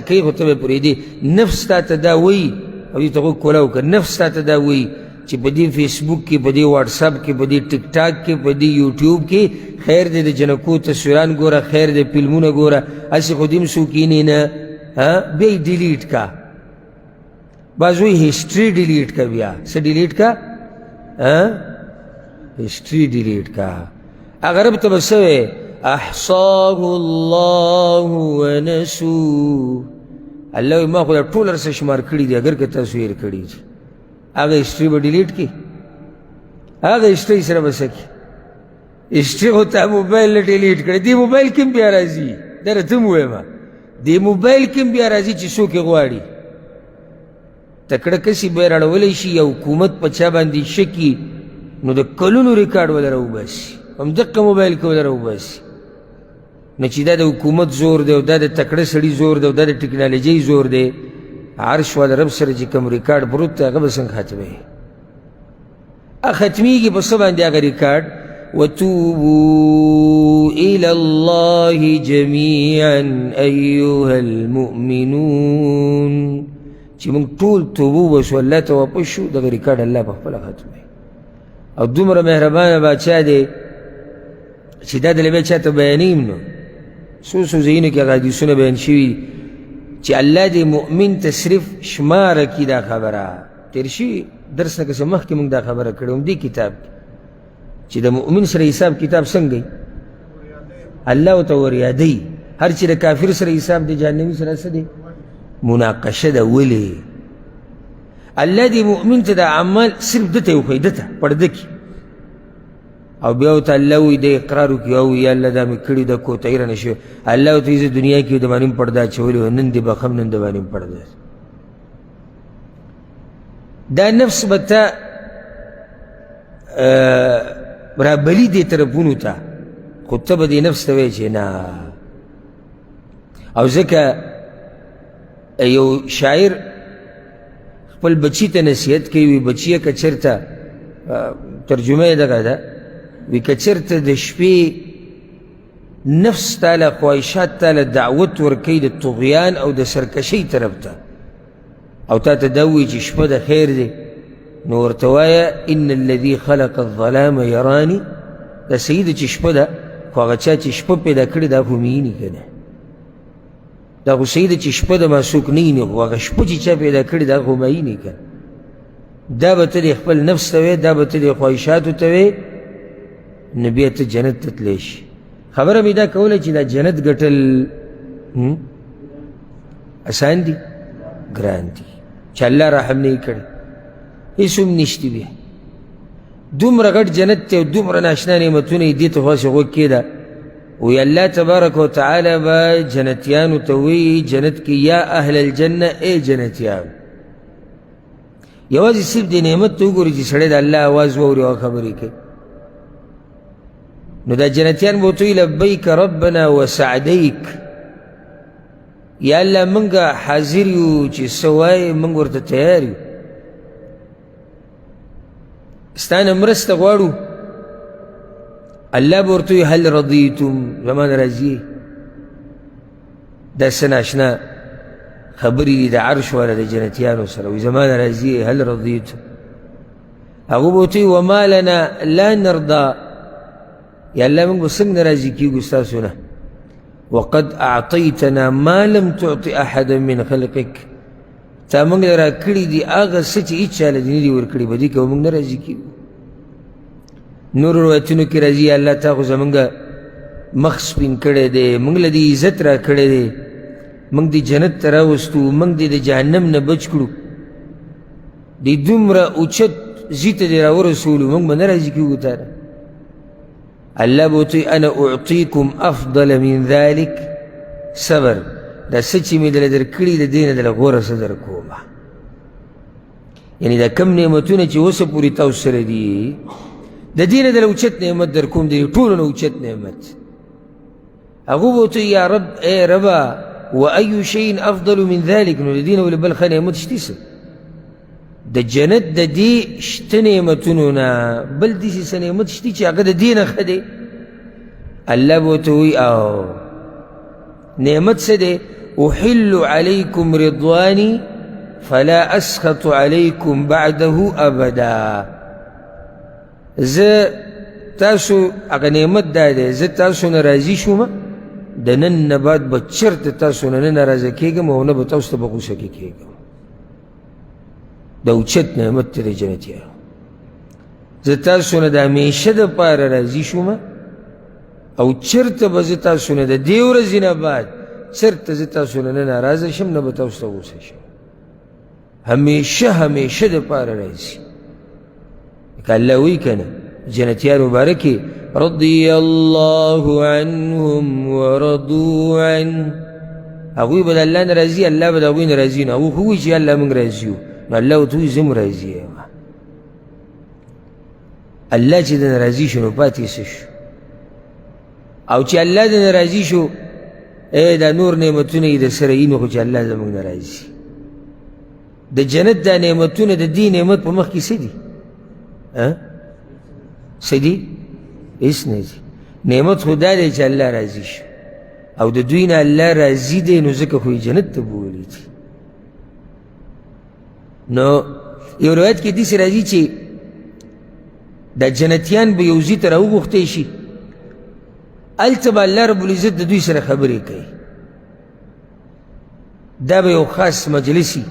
کوي خو ته به پرېږدې نفس تا ته دا وایي او دې ته غوږ کولاو که نفس تا ته دا وایي چې په دې فیسبوک کې په دې واټساپ کې په دې ټیک ټاک کې په دې یوټیوب کې خیر دی د جنکو تصویران ګوره خیر دی فلمونه ګوره هسې خو دې هم څوک کینې نه بیا یې ډیلیټ کا بعض وایي هسټري ډیلیټ کا بیا څه ډیلیټ کا هسټري ډیلیټ کا هغه رب ته به څه وی احصاه الله ونسوه الله وایي ما خو دا ټول هر څه شمار کړي دي اگر که تاسو هېر کړي دي هغه هسټري به ډیلیټ کړي هغه هسټري سره به څه کړي هسټري خو تا موبایل نه ډیلیټ کړی دې موبایل کې هم بیا راځي دا راته م ووایم دې موبایل کې هم بیا راځي چې څوک یې غواړي تکړه کسي به یې راړولی شي یا حکومت په چا باندې شکي نو د کلونو ریکارډ وله راوباسي همدقه موبایل کې وله راوباسي نو چې دا د حکومت زور دی او دا د تکړه سړي زور دی او دا د ټکنالوژۍ زور دی عرش والا رب سره چې کوم ریکارډ پروت دی هغه به څنګه ختموي ختمیږي په څه باندې هغه ریکارډ وتوبوا إلى الله جميعا أيها المؤمنون چې موږ ټول توبه وباسو الله ته واپس شو دغه ریکارډ الله په خپله ختموي او دومره مهربانه بادشاه دی چې دا دله بیا چاته بیانویم نو څو څو ځایونو کې هغه حدیثونه بیان شوي چې الله دې مؤمن ته صرف شماره کړي دا خبره تېر شوي درس نه کسې مخکې موږ دا خبره کړې وم دې کتاب کې چې د مؤمن سره حساب کتاب څنګه الله ورته وریادوي هر چې د کافر سره حساب دی جهنمي سره څه دی مناقشه ده ولې الله دې مؤمن ته د عمل صرف ده ته یې وښیي ده ته پرده کې او بیا ورته الله وایي د اقرار وکړي او یا الله دا مې کړي ده کوتهي رانه شوې الله ورته وایي زه دنیا کې د باندې هم پرده اچولې وه نن دې بخم نن د باندې هم پرده دا نفس به ته رابلي دې طرفونو ته خو ته به دې نفس ته وایې چې نه او ځکه یو شاعر خپل بچي ته نصیحت کوي وي بچیه که چېرته ترجمه یې دغه ده وي که چېرته د شپې نفس تاله خواهشات تاله دعوت ورکوي د طغیان او د سرکشۍ طرف ته او تا ته دا ووایي چې شپه د خیر دی نو ورته وایه ان الذي خلق الظلام یراني دا صحیح ده چې شپه ده خو هغه چا چې شپه پیدا کړې دا خو میني که نه دا خو صحیح ده چې شپه د ماسوک نه ویني خو هغه شپه چې چا پیدا کړې دا خو میني که دا به ته د خپل نفس ته وایې دا به ته د خواهشاتو ته وایې نو بیا ته جنت ته تلی شي خبره مې دا کوله چې دا جنت ګټل اسان دي ګران دي چې الله رحم نه یې کړی هېڅ هم نشته بیا دومره غټ جنت دی او دومره ناشنا نعمتونه یې دې ته خو هسې غوږ کېده وی الله تبارک وتعالی به جنتیانو ته وایي جنت کې یا اهل الجنه ای جنتیان یوازې صرف دې نعمت ته وګوري چې سړی د الله اواز واوري او خبرې کوي نو دا جنتیان به ورته وایي لبیک ربنا وسعدیک یا الله موږ حاضر یو چې څه وایې موږ ورته تیار یو ستا نه مرسته غواړو الله به ورته وایي هل رضیتم زما نه راضي دا څه ناشنا خبرې دي د عرش والا د جنتیانو سره وایي زما نه راضي هل رضیتم هغه به ورته وایي وما لنا لا نرضى یا الله موږ به څنګه راضي کېږو ستاسو نه وقد اعطيتنا ما لم تعطي احدا من خلقك تا موږ له راکړي دي هغه څه چې هېڅ چا له دې نه دي ورکړي په دې کې به موږ نه راضي کېږو نور روایتونو کې راځي الله تا خو زمونږ مخ سپین کړی دی موږ له دې عزت را کړی دی موږ دې جنت ته راوستو موږ دې د جهنم نه بچ کړو دې دومره اوچت ځي ته دې راورسولو موږ به نه راضي کېږو تا نه الله به ورته انا اعطيكم افضل من ذلك صبر دا څه چې مې دله درکړي د دې نه دله غوره څه درکومه یعنې دا کم نعمتونه چې اوسه پورې تاسو سره دي د دې نه دله اوچت نعمت در کوم د ټولو نه اوچت نعمت هغه به ورته یا رب ای ربه وأي شيء أفضل من ذلك نو د دې نه ولې بل ښه نعمت شتي څه د جنت د دې شته نعمتونو نه بل داسې څه نعمت شتي چې هغه د دې نه ښه دی الله به ورته وایي او نعمت څه دی احل علیکم رضوانی فلا اسخط علیکم بعده ابدا. زه تاسو هغه نعمت دا دی، زه تاسو نه راضي شوم، د نن نه بعد به چېرته تاسو نه ناراضه کېږم او نه به تاسو ته په غوسه کې کېږم. د اوچت نعمت دی د جنتیانو. زه تاسو نه د همیشه دپاره راضي شوم او چېرته به زه تاسو نه د دې ورځې نه بعد چېرته زه تاسو نه ناراضه شم، نه به تاسو ته غوسه شم. همیشه همیشه دپاره راضي. لکه الله وایي که نه جنتیانو باره کې رضی الله عنهم ورضوا عنه، هغوی به د الله نه راضي، الله به د هغوی نه راضي نه. هغوی خو وایي چې الله موږ راضي یو، نو الله ورته وایي زه هم راضي یم. الله چې د نه راضي شو نو پاتې څه شو؟ او چې الله د نه راضي شو دا نور نعمتونه یې د سره یي نو خو چې الله زموږ نه راضي. د جنت دا نعمتونه د دې نعمت په مخ کې څه دي؟ څه دي؟ هېڅ نه دي. نعمت خو دا دی چې الله راضي شو او د دوی نه الله راضي دی، نو ځکه خو یې جنت ته بولي دي. نو یو روایت کې داسې راځي چې دا جنتیان به یو ځای ته راوغوښتی شي، هلته به الله رب العزت د دوی سره خبرې کوي. دا به یو خاص مجلس وي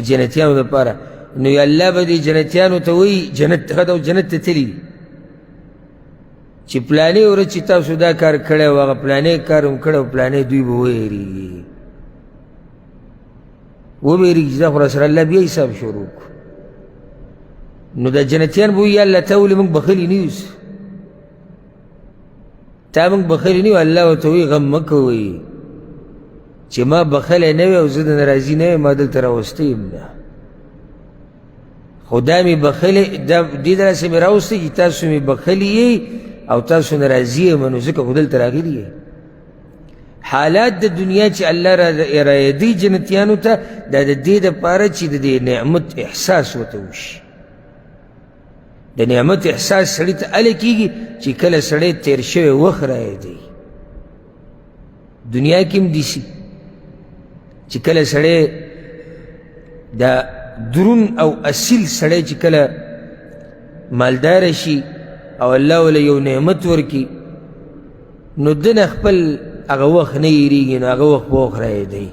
جنتیانو دپاره. نو الله به دې جنتیانو ته وایي، جنت ته تللي دي چې پلانې ورځ چې تاسو دا کار کړی او هغه پلانې کار هم کړی او پلانې دوی به ویرېږي، وبېرېږي چې دا خو راسره الله بیا حساب شروع کړو. نو دا جنتیان به وایي یا الله تا ولې موږ بخلي نه یو، تا موږ بخلي نه یو. الله ورته وایي غم مه کوئ چې ما بخلی نه وی او زه د ناراضي نه یم، ما دلته راوستی یم نه. خو دا مې بخلی، دې داسې مې راوستی چې تاسو مې بخلي یئ او تاسو ناراضي یم، نو ځکه خو دلته راغلي یئ. حالات د دنیا چې الله رایادوي جنتیانو ته، دا د دې دپاره چې د دې نعمت احساس ورته وشي. د نعمت احساس سړي ته هله کېږي چې کله سړی تېر شوی وخت رایادوي. دنیا کې هم داسې چې کله سړی دا درون او اصیل سړی چې کله مالداره شي او الله وله یو نعمت ورکړي، نو ده نه خپل هغه وخت نه هېرېږي، نو هغه وخت په وخت رایادوي.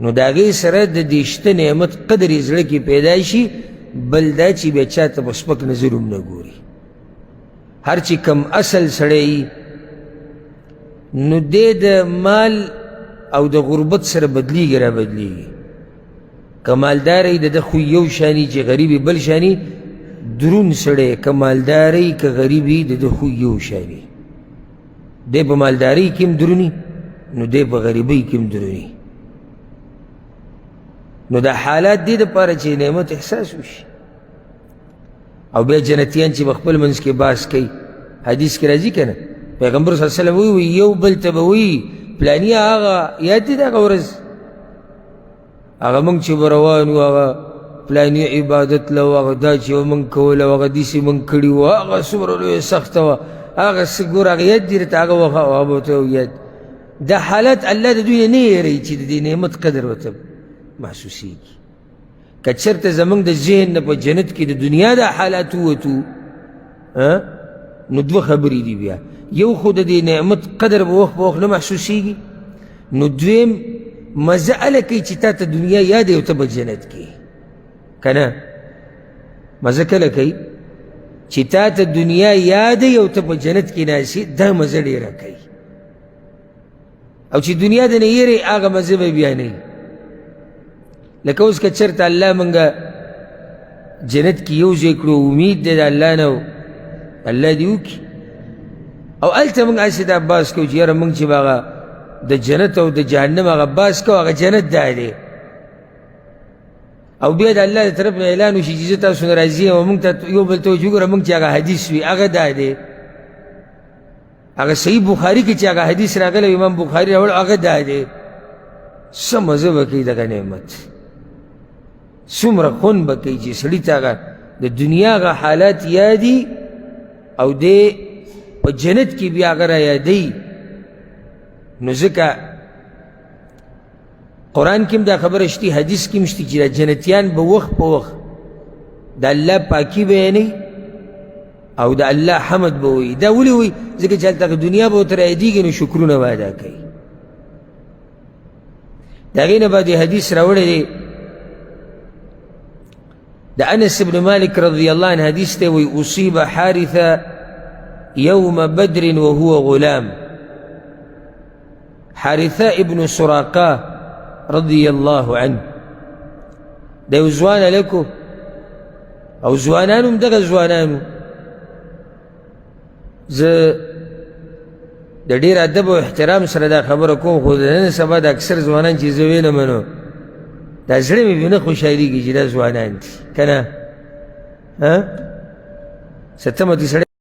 نو د هغې سره د دې شته نعمت قدر یې زړه کې پیدا شي. بل دا چې بیا چا ته په سپک نظر هم نه ګوري. هر چې کم اصل سړی نو دی د مال او د غربت سره بدلیږي را بدلیږي. که مالداری د ده خو یو شاني چې غریب بل شاني، درون سړی که مالداری که غریبي د ده خو یو شاني. دی په مالدارۍ کې هم دروني، نو دی په غریبۍ کې هم دروني. نو دا حالات دې دپاره چې نعمت احساس وشي. او بیا جنتیان چې په خپل منځ کې بحث کوي، حدیث کې راځي که نه، پیغمبر صلی الله علیه وسلم وایي یو بل ته به وایي پلاني هغه یاد دی د هغه ورځ، هغه موږ چې به روان وو، هغه پلاني عبادت له هغه دا چې موږ کوله او هغه داسې موږ کړي وو، هغه څومره لویه سخته وه، هغه څه ګوره هغه یاد دي درته هغه وخت هغه به ورته یاد. دا حالات الله د دوی نه هېروي چې د دې نعمت قدر ورته محسوسېږي. که چېرته زموږ د ذهن نه په جنت کې د دنیا دا حالات ووتو، نو دوه خبرې دي بیا. یو خو د دې نعمت قدر به وخت په وخت نه محسوسېږي، نو دویم مزه هله کوي چې تا ته دنیا یاد او ته به جنت کې که نه. مزه کله کوي چې تا ته دنیا یاد او ته په جنت کې ناستې، دا مزه ډېره کوي. او چې دنیا د نه یېرې هغه مزه به بیا نه وي. لکه اوس که چېرته الله موږ جنت کې یو ځای کړو، امید دی د الله نه، الله دې وکړي. او هلته موږ هسې دا بحث کوو چې یاره موږ چې به هغه د جنت او د جهنم هغه بحث کوو، هغه جنت دا دی. او بیا د الله د طرف نه اعلان وشي چې زه تاسو نه راضي یم، او موږ ته یو بل ته وګوره موږ چې هغه حدیث وي هغه دا دی، هغه صحیح بخاري کې چې هغه حدیث راغلی امام بخاري راوړ هغه دا دی. څه مزه به کوي دغه نعمت، څومره خوند به کوي چې سړي ته هغه د دنیا هغه حالات یادي او دی په جنت کې بیا هغه را یادوي. نو ځکه قرآن کې هم دا خبره شته، حدیث کې هم شته چې دا جنتیان به وخت په وخت د الله پاکي بیانوي او د الله حمد به وایي. دا ولې وایي؟ ځکه چې هلته دنیا به ورته رایادېږي نو شکرونه به ادا کوي. د هغې نه بعد حدیث راوړی دی د انس بن مالک رضی الله عنه حدیث دی، وایي اصیب حارثه یوم بدر وهو غلام. حارثه ابن سراقه رضی الله عنه د یو ځوان هلک او ځوانان هم دغه ځوانانو. زه د ډېر ادب او احترام سره دا خبره کوم، خو د نن سبا د اکثر ځوانان چې زه ویلم نو دا زړه مې بې نه خوشحالېږي چې دا ځوانان دي که نه څه تمه دي سړی